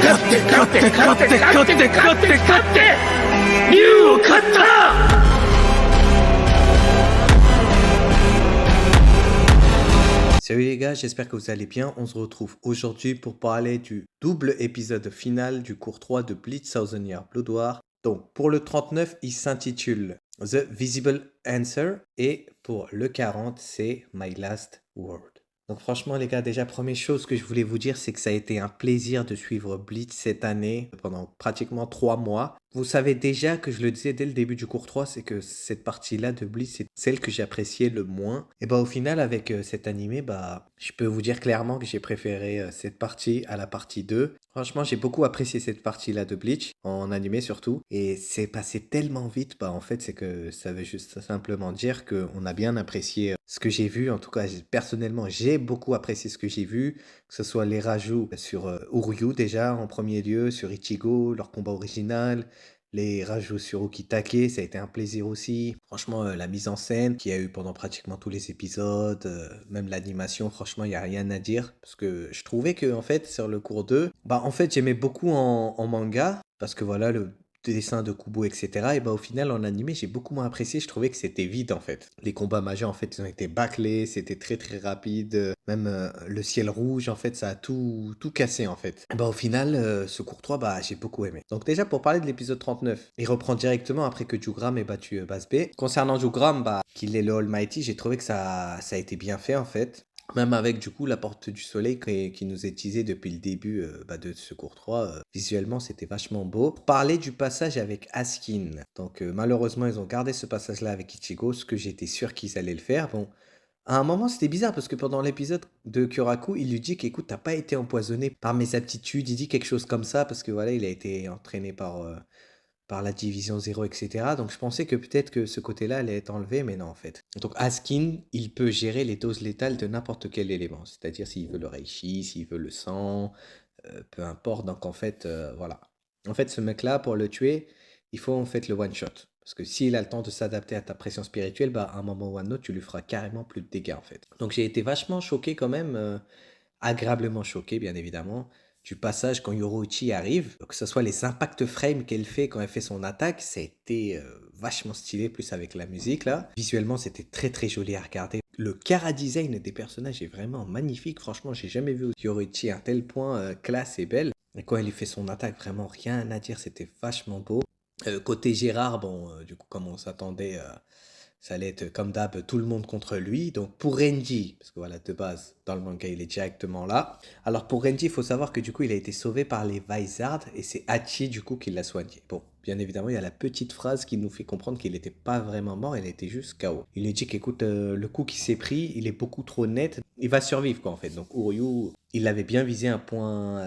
Salut les gars, j'espère que vous allez bien. On se retrouve aujourd'hui pour parler du double épisode final du cours 3 de Bleach Thousand Year Blood War. Donc pour le 39, il s'intitule The Visible Answer et pour le 40, c'est My Last Word. Donc franchement les gars, déjà première chose que je voulais vous dire, c'est que ça a été un plaisir de suivre Bleach cette année pendant pratiquement 3 mois. Vous savez déjà que je le disais dès le début du cours 3, c'est que cette partie-là de Bleach, c'est celle que j'appréciais le moins. Et bah au final, avec cet animé, je peux vous dire clairement que j'ai préféré cette partie à la partie 2. Franchement, j'ai beaucoup apprécié cette partie-là de Bleach, en animé surtout. Et c'est passé tellement vite, en fait, c'est que ça veut juste simplement dire qu'on a bien apprécié ce que j'ai vu. En tout cas, personnellement, j'ai beaucoup apprécié ce que j'ai vu, que ce soit les rajouts sur Uryu déjà en premier lieu, sur Ichigo, leur combat original, les rajouts sur Ukitake, ça a été un plaisir aussi. Franchement, la mise en scène qu'il y a eu pendant pratiquement tous les épisodes, même l'animation, franchement, il n'y a rien à dire. Parce que je trouvais que, en fait, sur le cours 2, en fait, j'aimais beaucoup en manga, parce que voilà, le dessin de Kubo, etc. Et au final, en animé, j'ai beaucoup moins apprécié. Je trouvais que c'était vide, en fait. Les combats majeurs, en fait, ils ont été bâclés, c'était très, très rapide. Même le ciel rouge, en fait, ça a tout cassé, en fait. Et au final, ce cours 3, j'ai beaucoup aimé. Donc déjà, pour parler de l'épisode 39, il reprend directement après que Jugram ait battu Base B. Concernant Jugram, qu'il est le Almighty, j'ai trouvé que ça a été bien fait, en fait. Même avec du coup la porte du soleil qui nous est teasée depuis le début de ce cours 3, visuellement c'était vachement beau. Pour parler du passage avec Askin, donc malheureusement ils ont gardé ce passage-là avec Ichigo, ce que j'étais sûr qu'ils allaient le faire. Bon, à un moment c'était bizarre parce que pendant l'épisode de Kyoraku, il lui dit qu'écoute, t'as pas été empoisonné par mes aptitudes, il dit quelque chose comme ça parce que voilà, il a été entraîné par la division 0, etc. Donc je pensais que peut-être que ce côté-là allait être enlevé, mais non en fait. Donc Askin, il peut gérer les doses létales de n'importe quel élément, c'est-à-dire s'il veut le reishi, s'il veut le sang, peu importe. Donc en fait, voilà. En fait, ce mec-là, pour le tuer, il faut en fait le one-shot. Parce que s'il a le temps de s'adapter à ta pression spirituelle, à un moment ou à un autre, tu lui feras carrément plus de dégâts en fait. Donc j'ai été vachement choqué quand même, agréablement choqué bien évidemment, du passage quand Yoruichi arrive, que ce soit les impact frames qu'elle fait quand elle fait son attaque, ça a été vachement stylé, plus avec la musique là. Visuellement, c'était très très joli à regarder. Le chara-design des personnages est vraiment magnifique, franchement, j'ai jamais vu Yoruichi à un tel point classe et belle. Et quand elle fait son attaque, vraiment rien à dire, c'était vachement beau. Côté Gérard, du coup, comme on s'attendait, ça allait être comme d'hab, tout le monde contre lui. Donc pour Renji, parce que voilà, de base, dans le manga, il est directement là. Alors pour Renji, il faut savoir que du coup, il a été sauvé par les Vizards et c'est Hachi du coup qui l'a soigné. Bon, bien évidemment, il y a la petite phrase qui nous fait comprendre qu'il n'était pas vraiment mort, il était juste KO. Il lui dit qu'écoute, le coup qu'il s'est pris, il est beaucoup trop net, il va survivre quoi en fait. Donc Uryu, il avait bien visé un point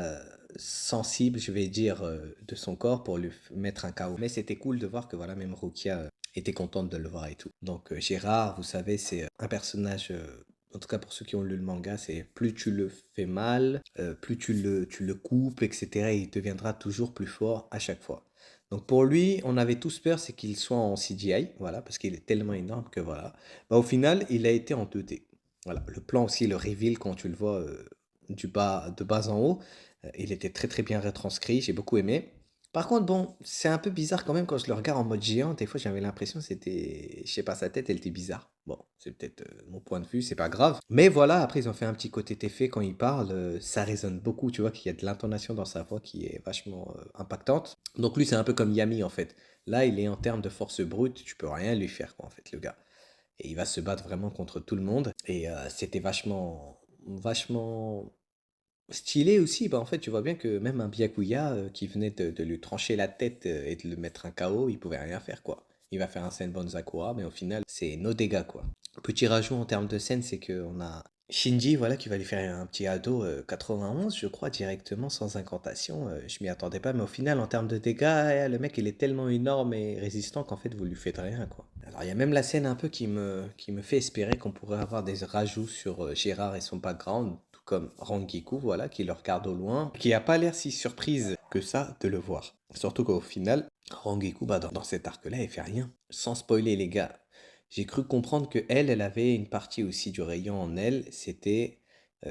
sensible, je vais dire, de son corps pour lui mettre un KO. Mais c'était cool de voir que voilà, même Rukia était contente de le voir et tout. Donc Gérard, vous savez, c'est un personnage, en tout cas pour ceux qui ont lu le manga, c'est plus tu le fais mal, plus tu le coupes, etc. Il deviendra toujours plus fort à chaque fois. Donc pour lui, on avait tous peur, c'est qu'il soit en CGI, voilà, parce qu'il est tellement énorme que voilà. Au final, il a été en 2D. Voilà, le plan aussi, le reveal, quand tu le vois de bas en haut, il était très très bien retranscrit, j'ai beaucoup aimé. Par contre, bon, c'est un peu bizarre quand même quand je le regarde en mode géant. Des fois, j'avais l'impression que c'était, je sais pas, sa tête, elle était bizarre. Bon, c'est peut-être mon point de vue, c'est pas grave. Mais voilà, après, ils ont fait un petit côté effet quand il parle. Ça résonne beaucoup, tu vois, qu'il y a de l'intonation dans sa voix qui est vachement impactante. Donc lui, c'est un peu comme Yami, en fait. Là, il est en termes de force brute, tu peux rien lui faire, quoi, en fait, le gars. Et il va se battre vraiment contre tout le monde. Et c'était vachement stylé aussi. En fait, tu vois bien que même un Byakuya qui venait de lui trancher la tête et de le mettre un KO, il pouvait rien faire, quoi. Il va faire un Senbon Sakura, mais au final, c'est nos dégâts, quoi. Petit rajout en termes de scène, c'est qu'on a Shinji, voilà, qui va lui faire un petit ado 91, je crois, directement, sans incantation. Je m'y attendais pas, mais au final, en termes de dégâts, le mec, il est tellement énorme et résistant qu'en fait, vous lui faites rien, quoi. Alors, il y a même la scène un peu qui me fait espérer qu'on pourrait avoir des rajouts sur Gérard et son background, tout comme Rangiku, voilà, qui le regarde au loin, qui a pas l'air si surprise que ça de le voir. Surtout qu'au final, Rangiku, dans cet arc-là, il fait rien. Sans spoiler, les gars, j'ai cru comprendre que elle avait une partie aussi du rayon en elle, c'était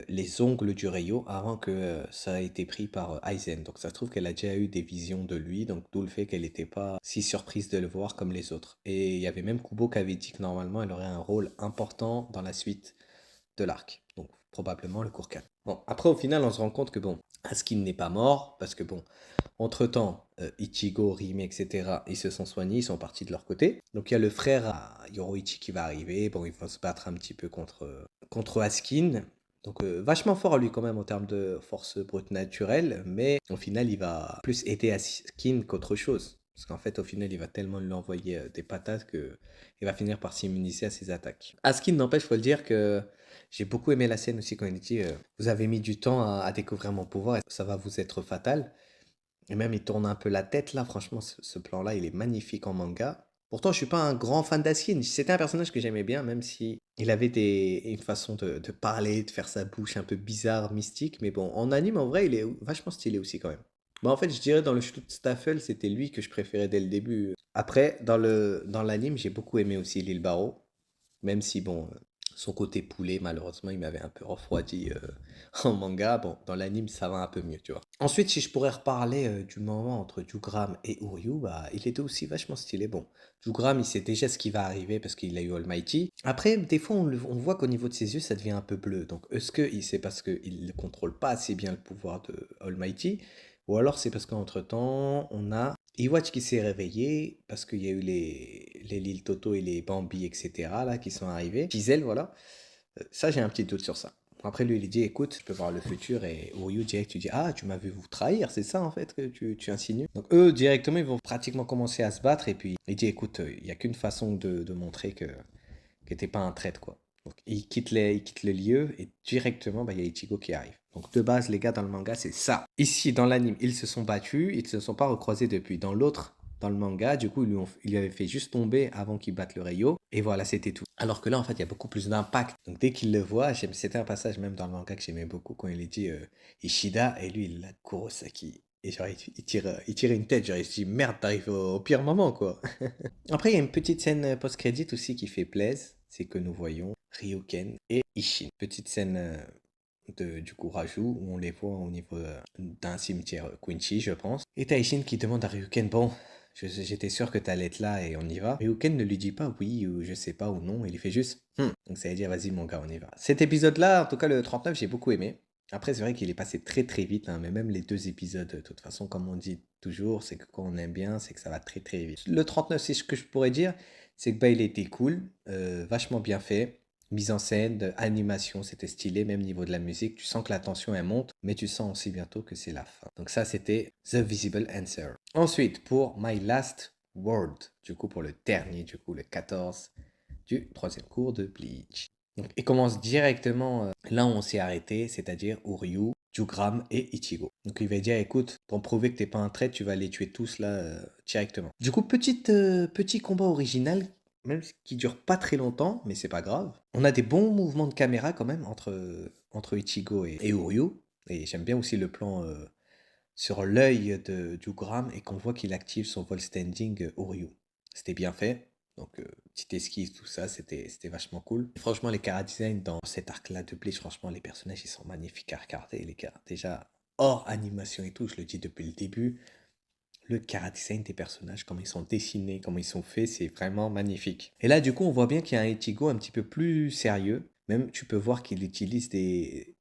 les ongles du Ryo avant que ça ait été pris par Aizen. Donc ça se trouve qu'elle a déjà eu des visions de lui, donc d'où le fait qu'elle n'était pas si surprise de le voir comme les autres. Et il y avait même Kubo qui avait dit que normalement elle aurait un rôle important dans la suite de l'arc. Donc probablement le cours 4. Bon, après au final on se rend compte que bon, Askin n'est pas mort, parce que bon, entre-temps, Ichigo, Rime, etc., ils se sont soignés, ils sont partis de leur côté. Donc il y a le frère à Yoroichi qui va arriver, bon, il va se battre un petit peu contre Askin. Donc vachement fort lui quand même en termes de force brute naturelle, mais au final il va plus aider Askin qu'autre chose. Parce qu'en fait au final il va tellement lui envoyer des patates que il va finir par s'immuniser à ses attaques. Askin n'empêche, faut le dire que j'ai beaucoup aimé la scène aussi quand il dit vous avez mis du temps à découvrir mon pouvoir et ça va vous être fatal. Et même il tourne un peu la tête là, franchement ce plan-là il est magnifique en manga. Pourtant je suis pas un grand fan d'Askin, c'était un personnage que j'aimais bien même si il avait une façon de parler, de faire sa bouche un peu bizarre, mystique, mais bon en anime en vrai il est vachement stylé aussi quand même. Bah en fait je dirais dans le Staffel c'était lui que je préférais dès le début. Après dans l'anime j'ai beaucoup aimé aussi Lil Baro, même si bon son côté poulet malheureusement il m'avait un peu refroidi en manga. Bon, dans l'anime, ça va un peu mieux, tu vois. Ensuite, si je pourrais reparler du moment entre Jugram et Uryu, bah, il était aussi vachement stylé. Bon, Jugram, il sait déjà ce qui va arriver parce qu'il a eu All Mighty. Après, des fois, on voit qu'au niveau de ses yeux, ça devient un peu bleu. Donc, est-ce que c'est parce qu'il ne contrôle pas assez bien le pouvoir de All Mighty, ou alors c'est parce qu'entre-temps, on a Iwatch qui s'est réveillé parce qu'il y a eu les Lil Toto et les Bambi, etc. là, qui sont arrivés. Giselle, voilà. Ça, j'ai un petit doute sur ça. Après, lui, il dit, écoute, je peux voir le futur. Et Uryu, direct, tu dis, ah, tu m'as vu vous trahir, c'est ça, en fait, que tu insinues. Donc, eux, directement, ils vont pratiquement commencer à se battre. Et puis, il dit, écoute, il n'y a qu'une façon de montrer que t'es pas un traître, quoi. Donc, il quitte le lieu et directement, bah, il y a Ichigo qui arrive. Donc, de base, les gars, dans le manga, c'est ça. Ici, dans l'anime, ils se sont battus, ils ne se sont pas recroisés depuis. Dans l'autre, dans le manga, du coup, ils lui avaient fait juste tomber avant qu'il batte le Rayo. Et voilà, c'était tout. Alors que là, en fait, il y a beaucoup plus d'impact. Donc, dès qu'il le voit, c'était un passage même dans le manga que j'aimais beaucoup quand il est dit Ishida, et lui, il a Kurosaki. Et genre, il tire une tête, genre, il se dit merde, t'arrives au pire moment, quoi. Après, il y a une petite scène post-crédit aussi qui fait plaisir. C'est que nous voyons Ryuken et Ishin. Petite scène du coup Raju où on les voit au niveau d'un cimetière Quincy, je pense. Et t'as Ishin qui demande à Ryuken, bon, j'étais sûr que t'allais être là et on y va. Ryuken ne lui dit pas oui ou je sais pas ou non, il lui fait juste Donc ça veut dire vas-y mon gars, on y va. Cet épisode-là, en tout cas le 39, j'ai beaucoup aimé. Après, c'est vrai qu'il est passé très très vite, hein, mais même les deux épisodes, de toute façon, comme on dit toujours, c'est que quand on aime bien, c'est que ça va très très vite. Le 39, c'est ce que je pourrais dire, c'est que bah, il était cool, vachement bien fait. Mise en scène, animation, c'était stylé, même niveau de la musique, tu sens que la tension elle monte, mais tu sens aussi bientôt que c'est la fin. Donc ça, c'était The Visible Answer. Ensuite, pour My Last Word, du coup pour le dernier, du coup le 14 du troisième cours de Bleach. Donc, il commence directement là où on s'est arrêté, c'est-à-dire Uryu, Jugram et Ichigo. Donc il va dire écoute, pour prouver que t'es pas un traître, tu vas les tuer tous là directement. Du coup, petit combat original, même qui dure pas très longtemps, mais c'est pas grave. On a des bons mouvements de caméra quand même entre Ichigo et Uryu. Et j'aime bien aussi le plan sur l'œil de Jugram et qu'on voit qu'il active son vol standing Uryu. C'était bien fait. Donc, petite esquisse, tout ça, c'était vachement cool. Et franchement, les chara-design dans cet arc-là de Bleach, franchement, les personnages, ils sont magnifiques à regarder, les gars. Déjà, hors animation et tout, je le dis depuis le début, le chara-design des personnages, comment ils sont dessinés, comment ils sont faits, c'est vraiment magnifique. Et là, du coup, on voit bien qu'il y a un Ichigo un petit peu plus sérieux. Même, tu peux voir qu'il utilise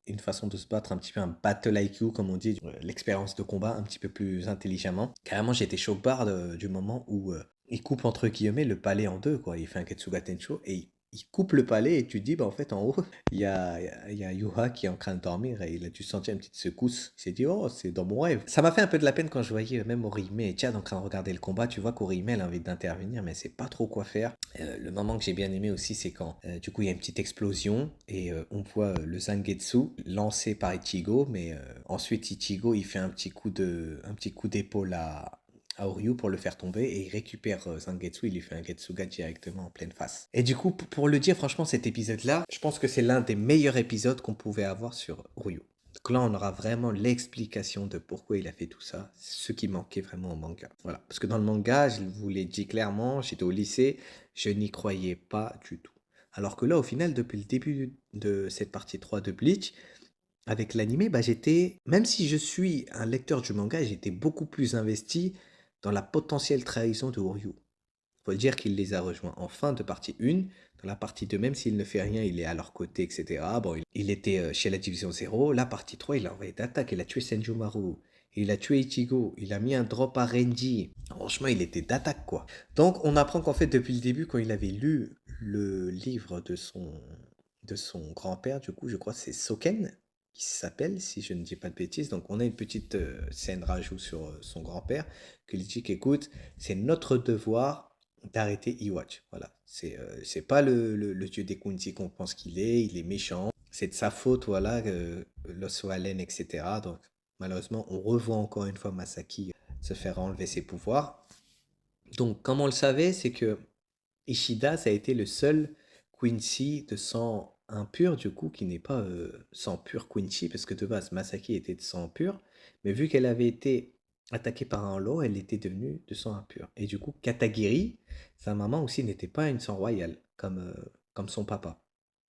une façon de se battre, un petit peu un battle IQ, comme on dit, l'expérience de combat un petit peu plus intelligemment. Carrément, j'étais choquard du moment où il coupe entre guillemets le palais en deux, quoi. Il fait un Ketsuga Tensho et il coupe le palais et tu te dis, bah en fait, en haut, il y a Yuha qui est en train de dormir et il a dû sentir une petite secousse. Il s'est dit, oh, c'est dans mon rêve. Ça m'a fait un peu de la peine quand je voyais même Orihime et Chad en train de regarder le combat. Tu vois qu'Orihime, elle a envie d'intervenir, mais elle sait pas trop quoi faire. Le moment que j'ai bien aimé aussi, c'est quand, du coup, il y a une petite explosion et on voit le Zangetsu lancé par Ichigo, mais ensuite, Ichigo, il fait un petit coup d'épaule à Oryu pour le faire tomber et il récupère Zangetsu, il lui fait un Getsuga directement en pleine face. Et du coup, pour le dire, franchement, cet épisode-là, je pense que c'est l'un des meilleurs épisodes qu'on pouvait avoir sur Oryu. Donc là, on aura vraiment l'explication de pourquoi il a fait tout ça, ce qui manquait vraiment au manga. Voilà, parce que dans le manga, je vous l'ai dit clairement, j'étais au lycée, je n'y croyais pas du tout. Alors que là, au final, depuis le début de cette partie 3 de Bleach, avec l'animé, bah, même si je suis un lecteur du manga, j'étais beaucoup plus investi dans la potentielle trahison de Uryu. Faut dire qu'il les a rejoints en fin de partie 1. Dans la partie 2, même s'il ne fait rien, il est à leur côté, etc. Bon, il était chez la division 0. La partie 3, il a envoyé d'attaque. Il a tué Senjumaru. Il a tué Ichigo. Il a mis un drop à Renji. Franchement, il était d'attaque, quoi. Donc, on apprend qu'en fait, depuis le début, quand il avait lu le livre de son grand-père, du coup, je crois que c'est Soken qui s'appelle, si je ne dis pas de bêtises. Donc, on a une petite scène rajout sur son grand-père, que lui dit qu'écoute, c'est notre devoir d'arrêter Iwatch. Voilà. C'est pas le dieu des Kunti qu'on pense il est méchant. C'est de sa faute, voilà, l'os Allen, etc. Donc, malheureusement, on revoit encore une fois Masaki se faire enlever ses pouvoirs. Donc, comme on le savait, c'est que Ishida, ça a été le seul Quincy de sang impur, du coup, qui n'est pas sang pur Quincy, parce que de base, Masaki était de sang pur, mais vu qu'elle avait été attaquée par un lot, elle était devenue de sang impur. Et du coup, Katagiri, sa maman aussi, n'était pas une sang royale, comme son papa.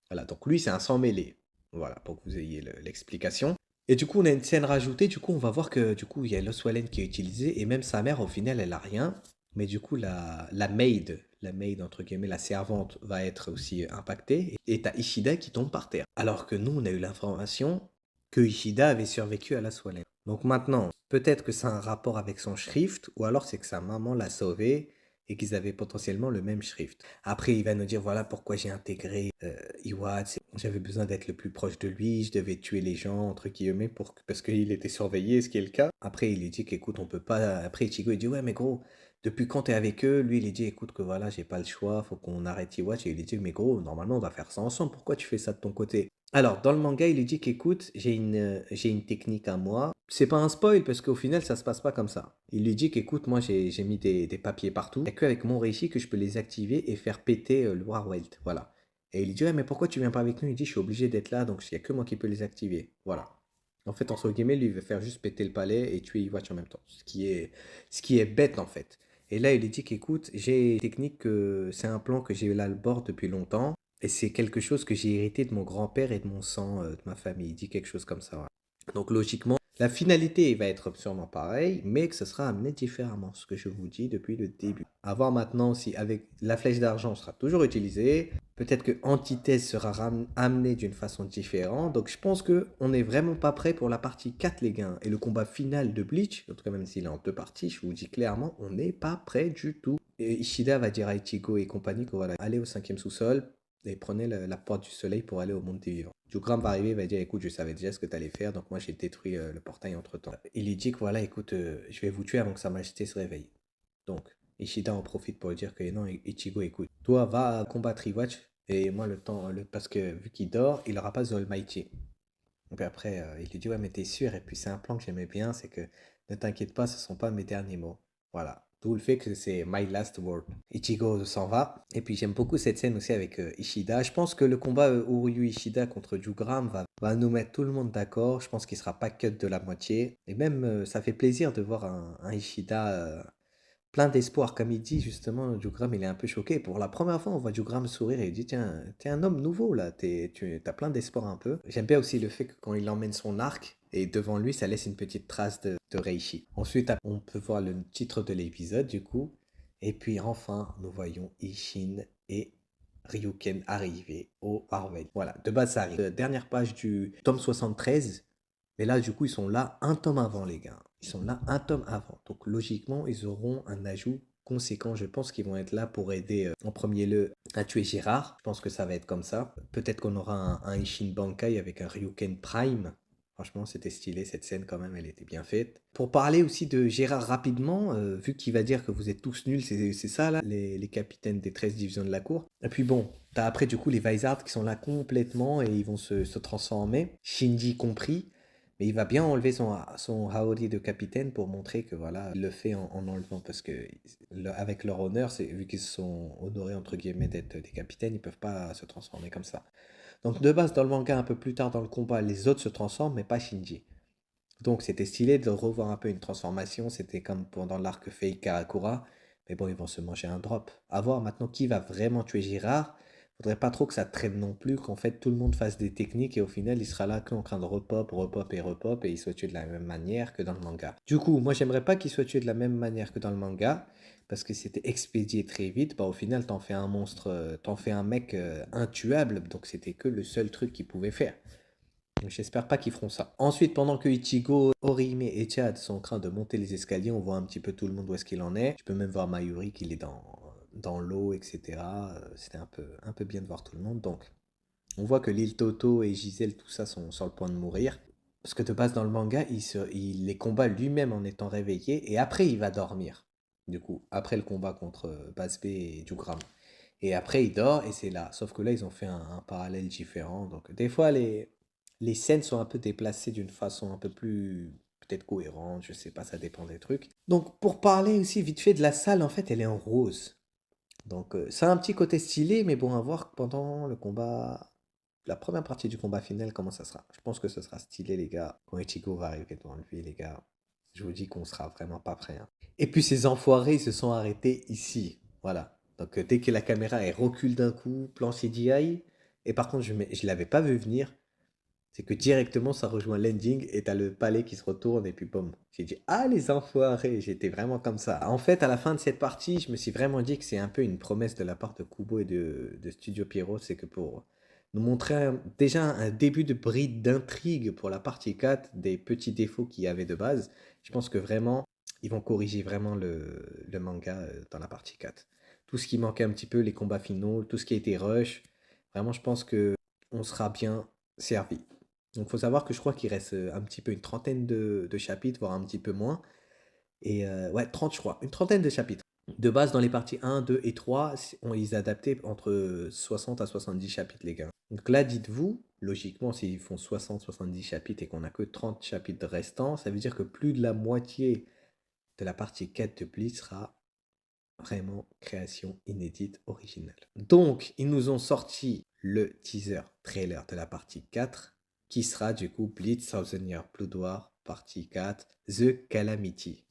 Voilà, donc lui, c'est un sang mêlé. Voilà, pour que vous ayez l'explication. Et du coup, on a une scène rajoutée, du coup, on va voir que du coup, il y a l'Oswellen qui est utilisé, et même sa mère, au final, elle a rien. Mais du coup, la maid, entre guillemets, la servante, va être aussi impactée. Et t'as Ishida qui tombe par terre. Alors que nous, on a eu l'information que Ishida avait survécu à la Swallen. Donc maintenant, peut-être que ça a un rapport avec son shrift, ou alors c'est que sa maman l'a sauvé et qu'ils avaient potentiellement le même shrift. Après, il va nous dire, voilà pourquoi j'ai intégré Iwatch. J'avais besoin d'être le plus proche de lui, je devais tuer les gens, entre guillemets, parce qu'il était surveillé, ce qui est le cas. Après, il lui dit qu'écoute, on peut pas... Après, Ichigo, il dit, ouais, mais gros, depuis quand t'es avec eux, lui, il dit, écoute, que voilà, j'ai pas le choix, faut qu'on arrête Iwatch. Et il lui dit, mais gros, normalement, on va faire ça ensemble, pourquoi tu fais ça de ton côté? Alors, dans le manga, il lui dit qu'écoute, j'ai une technique à moi. C'est pas un spoil, parce qu'au final, ça se passe pas comme ça. Il lui dit qu'écoute, moi, j'ai mis des papiers partout. Il n'y a qu'avec mon Reishi que je peux les activer et faire péter le Warwelt. Voilà. Et il lui dit, ouais, mais pourquoi tu viens pas avec nous? Il dit, je suis obligé d'être là, donc il n'y a que moi qui peux les activer. Voilà. En fait, entre guillemets, lui, il veut faire juste péter le palais et tuer Iwatch en même temps. Ce qui est bête, en fait. Et là, il lui dit qu'écoute, j'ai une technique, c'est un plan que j'ai eu là le bord depuis longtemps. Et c'est quelque chose que j'ai hérité de mon grand-père et de mon sang, de ma famille. Il dit quelque chose comme ça. Ouais. Donc logiquement, la finalité va être sûrement pareille, mais que ce sera amené différemment, ce que je vous dis depuis le début. À voir maintenant si avec la flèche d'argent sera toujours utilisée. Peut-être que antithèse sera amenée d'une façon différente. Donc je pense qu'on n'est vraiment pas prêt pour la partie 4, les gars. Et le combat final de Bleach, en tout cas même s'il est en deux parties, je vous dis clairement, on n'est pas prêt du tout. Et Ishida va dire à Ichigo et compagnie que voilà, allez au 5e sous-sol, et prenez la porte du soleil pour aller au monde des vivants. Jugram va arriver, il va dire écoute, je savais déjà ce que tu allais faire, donc moi j'ai détruit le portail entre temps. Il lui dit que voilà, écoute, je vais vous tuer avant que Sa Majesté se réveille. Donc, Ishida en profite pour dire que non, Ichigo, écoute, toi va combattre Iwatch, et moi parce que vu qu'il dort, il n'aura pas The Almighty. Et puis après, il lui dit ouais, mais t'es sûr, et puis c'est un plan que j'aimais bien, c'est que ne t'inquiète pas, ce ne sont pas mes derniers mots. Voilà. D'où le fait que c'est My Last Word. Ichigo s'en va. Et puis j'aime beaucoup cette scène aussi avec Ishida. Je pense que le combat Uryu Ishida contre Jugram va nous mettre tout le monde d'accord. Je pense qu'il sera pas cut de la moitié. Et même, ça fait plaisir de voir un Ishida plein d'espoir. Comme il dit justement, Jugram, il est un peu choqué. Pour la première fois, on voit Jugram sourire et il dit tiens, t'es un homme nouveau là, tu as plein d'espoir un peu. J'aime bien aussi le fait que quand il emmène son arc, et devant lui, ça laisse une petite trace de Reishi. Ensuite, on peut voir le titre de l'épisode du coup. Et puis enfin, nous voyons Ishin et Ryuken arriver au Harvey. Voilà, de base, ça arrive. Dernière page du tome 73. Mais là, du coup, ils sont là un tome avant, les gars. Ils sont là un tome avant. Donc, logiquement, ils auront un ajout conséquent. Je pense qu'ils vont être là pour aider en premier lieu à tuer Gérard. Je pense que ça va être comme ça. Peut-être qu'on aura un Ishin Bankai avec un Ryuken Prime. Franchement, c'était stylé cette scène quand même, elle était bien faite. Pour parler aussi de Gérard rapidement, vu qu'il va dire que vous êtes tous nuls, c'est ça là, les capitaines des 13 divisions de la cour. Et puis bon, t'as après du coup les Vizards qui sont là complètement et ils vont se transformer, Shinji compris. Mais il va bien enlever son Haori de capitaine pour montrer que voilà, il le fait en enlevant. Parce que avec leur honneur, vu qu'ils sont honorés entre guillemets d'être des capitaines, ils peuvent pas se transformer comme ça. Donc de base, dans le manga, un peu plus tard dans le combat, les autres se transforment, mais pas Shinji. Donc c'était stylé de revoir un peu une transformation. C'était comme pendant l'arc Fei Karakura. Mais bon, ils vont se manger un drop. À voir maintenant qui va vraiment tuer Girard. Faudrait pas trop que ça traîne non plus, qu'en fait tout le monde fasse des techniques et au final il sera là qu'en train de repop et il soit tué de la même manière que dans le manga. Du coup, moi j'aimerais pas qu'il soit tué de la même manière que dans le manga parce que c'était expédié très vite. Bah, au final, t'en fais un monstre, t'en fais un mec intuable, donc c'était que le seul truc qu'il pouvait faire. Donc, j'espère pas qu'ils feront ça. Ensuite, pendant que Ichigo, Orihime et Chad sont en train de monter les escaliers, on voit un petit peu tout le monde où est-ce qu'il en est. Tu peux même voir Mayuri qu'il est dans l'eau, etc. C'était un peu bien de voir tout le monde. Donc, on voit que l'île Toto et Giselle, tout ça, sont sur le point de mourir. Parce que de base, dans le manga, il les combat lui-même en étant réveillé et après, il va dormir. Du coup, après le combat contre Basbe et Jugram. Et après, il dort et c'est là. Sauf que là, ils ont fait un parallèle différent. Donc, des fois, les scènes sont un peu déplacées d'une façon un peu plus peut-être cohérente. Je sais pas, ça dépend des trucs. Donc, pour parler aussi vite fait de la salle, en fait, elle est en rose. Donc, ça a un petit côté stylé, mais bon, à voir pendant le combat, la première partie du combat final, comment ça sera. Je pense que ce sera stylé, les gars. Quand Ichigo va arriver devant lui, les gars, je vous dis qu'on sera vraiment pas prêt, hein. Et puis, ces enfoirés, ils se sont arrêtés ici. Voilà. Donc, dès que la caméra, elle recule d'un coup, plan CGI. Et par contre, je ne l'avais pas vu venir. C'est que directement, ça rejoint l'ending et t'as le palais qui se retourne et puis boum. J'ai dit, ah les enfoirés, j'étais vraiment comme ça. En fait, à la fin de cette partie, je me suis vraiment dit que c'est un peu une promesse de la part de Kubo et de Studio Pierrot, c'est que pour nous montrer déjà un début de bride d'intrigue pour la partie 4, des petits défauts qu'il y avait de base, je pense que vraiment, ils vont corriger vraiment le manga dans la partie 4. Tout ce qui manquait un petit peu, les combats finaux, tout ce qui a été rush, vraiment, je pense que on sera bien servi. Donc, il faut savoir que je crois qu'il reste un petit peu une trentaine de chapitres, voire un petit peu moins. Et ouais, 30, je crois, une trentaine de chapitres. De base, dans les parties 1, 2 et 3, ils adaptaient entre 60 à 70 chapitres, les gars. Donc là, dites-vous, logiquement, s'ils font 60-70 chapitres et qu'on n'a que 30 chapitres restants, ça veut dire que plus de la moitié de la partie 4 de Bleach sera vraiment création inédite, originale. Donc, ils nous ont sorti le teaser trailer de la partie 4, qui sera du coup Bleach Thousand Year Blood War, partie 4, The Calamity.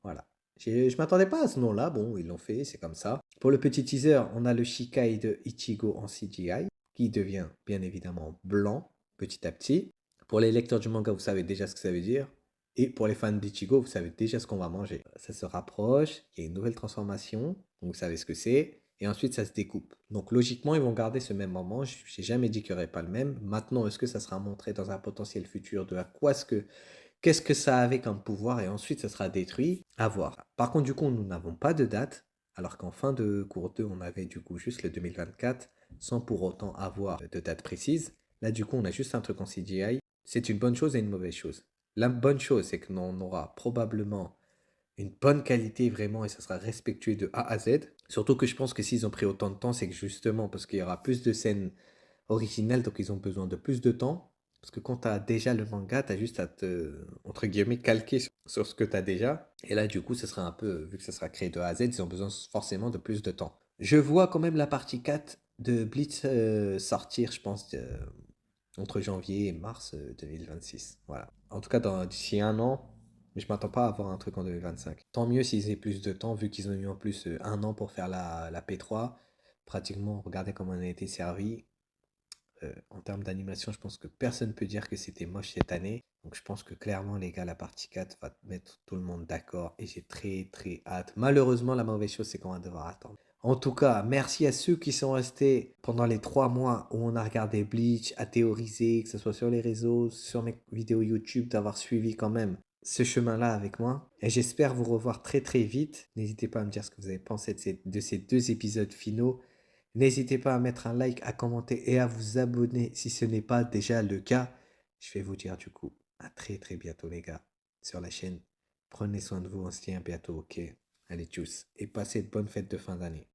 Voilà. Je m'attendais pas à ce nom-là, bon, ils l'ont fait, c'est comme ça. Pour le petit teaser, on a le Shikai de Ichigo en CGI, qui devient bien évidemment blanc petit à petit. Pour les lecteurs du manga, vous savez déjà ce que ça veut dire. Et pour les fans d'Ichigo, vous savez déjà ce qu'on va manger. Ça se rapproche, il y a une nouvelle transformation, donc vous savez ce que c'est. Et ensuite, ça se découpe. Donc logiquement, ils vont garder ce même moment. Je n'ai jamais dit qu'il n'y aurait pas le même. Maintenant, est-ce que ça sera montré dans un potentiel futur de à quoi est-ce que qu'est-ce que ça avait comme pouvoir et ensuite ça sera détruit, à voir. Par contre, du coup, nous n'avons pas de date, alors qu'en fin de cours 2, on avait du coup juste le 2024, sans pour autant avoir de date précise. Là, du coup, on a juste un truc en CGI. C'est une bonne chose et une mauvaise chose. La bonne chose, c'est qu'on aura probablement une bonne qualité vraiment et ça sera respectueux de A à Z. Surtout que je pense que s'ils ont pris autant de temps, c'est que justement parce qu'il y aura plus de scènes originales, donc ils ont besoin de plus de temps. Parce que quand tu as déjà le manga, tu as juste à te, entre guillemets, calquer sur ce que tu as déjà. Et là, du coup, ce sera un peu, vu que ça sera créé de A à Z, ils ont besoin forcément de plus de temps. Je vois quand même la partie 4 de Blitz sortir, je pense, entre janvier et mars 2026. Voilà. En tout cas, d'ici un an, mais je m'attends pas à avoir un truc en 2025. Tant mieux s'ils aient plus de temps, vu qu'ils ont eu en plus un an pour faire la P3. Pratiquement, regardez comment on a été servi. En termes d'animation, je pense que personne ne peut dire que c'était moche cette année. Donc je pense que clairement, les gars, la partie 4 va mettre tout le monde d'accord et j'ai très très hâte. Malheureusement, la mauvaise chose, c'est qu'on va devoir attendre. En tout cas, merci à ceux qui sont restés pendant les 3 mois où on a regardé Bleach, à théoriser, que ce soit sur les réseaux, sur mes vidéos YouTube, d'avoir suivi quand même ce chemin-là avec moi. Et j'espère vous revoir très très vite. N'hésitez pas à me dire ce que vous avez pensé de ces 2 épisodes finaux. N'hésitez pas à mettre un like, à commenter et à vous abonner si ce n'est pas déjà le cas. Je vais vous dire du coup à très très bientôt les gars sur la chaîne. Prenez soin de vous, on se tient bientôt, ok? Allez, tchuss. Et passez de bonnes fêtes de fin d'année.